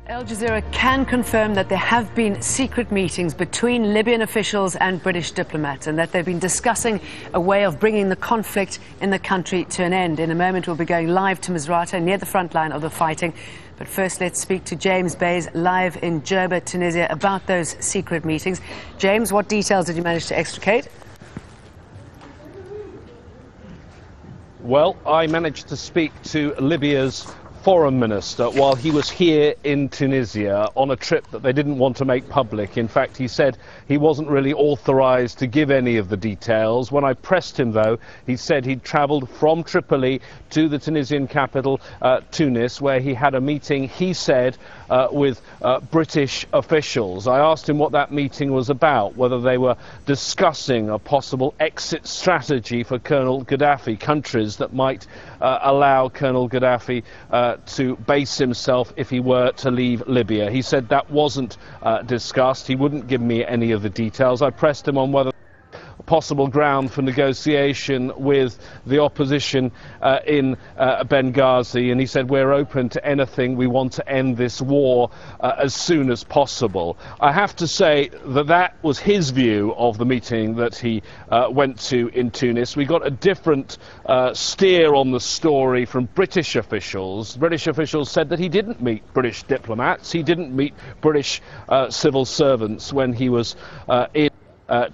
Al Jazeera can confirm that there have been secret meetings between Libyan officials and British diplomats and that they've been discussing a way of bringing the conflict in the country to an end. In a moment, we'll be going live to Misrata near the front line of the fighting. But first, let's speak to James Bays live in Jazeera, Tunisia, about those secret meetings. James, what details did you manage to extricate? Well, I managed to speak to Libya's foreign minister while he was here in Tunisia on a trip that they didn't want to make public. In fact, he said he wasn't really authorized to give any of the details. When I pressed him, though, he said he'd traveled from Tripoli to the Tunisian capital, Tunis, where he had a meeting, he said, with British officials. I asked him what that meeting was about, whether they were discussing a possible exit strategy for Colonel Gaddafi, countries that might allow Colonel Gaddafi to base himself if he were to leave Libya. He said that wasn't discussed. He wouldn't give me any of the details. I pressed him on whether possible ground for negotiation with the opposition in Benghazi, and he said we're open to anything. We want to end this war as soon as possible. I have to say that that was his view of the meeting that he went to in Tunis. We got a different steer on the story from British officials. British officials said that he didn't meet British diplomats, he didn't meet British civil servants when he was in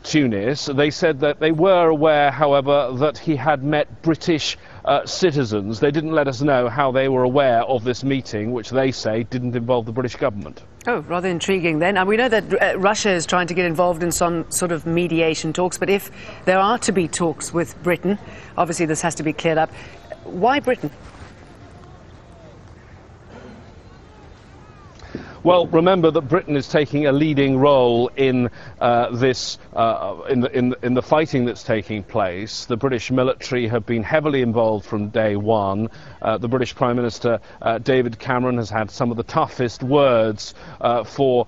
Tunis. They said that they were aware, however, that he had met British citizens. They didn't let us know how they were aware of this meeting, which they say didn't involve the British government. Oh, rather intriguing then. And we know that Russia is trying to get involved in some sort of mediation talks, but if there are to be talks with Britain, obviously this has to be cleared up. Why Britain? Well, remember that Britain is taking a leading role in this in the fighting that's taking place. The British military have been heavily involved from day one. The British Prime Minister David Cameron has had some of the toughest words for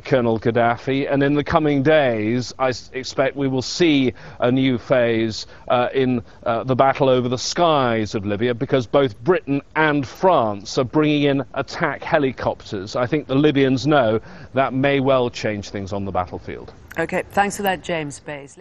Colonel Gaddafi, and in the coming days, I expect we will see a new phase in the battle over the skies of Libya, because both Britain and France are bringing in attack helicopters. I think the Libyans know that may well change things on the battlefield. Okay, thanks for that, James Bays.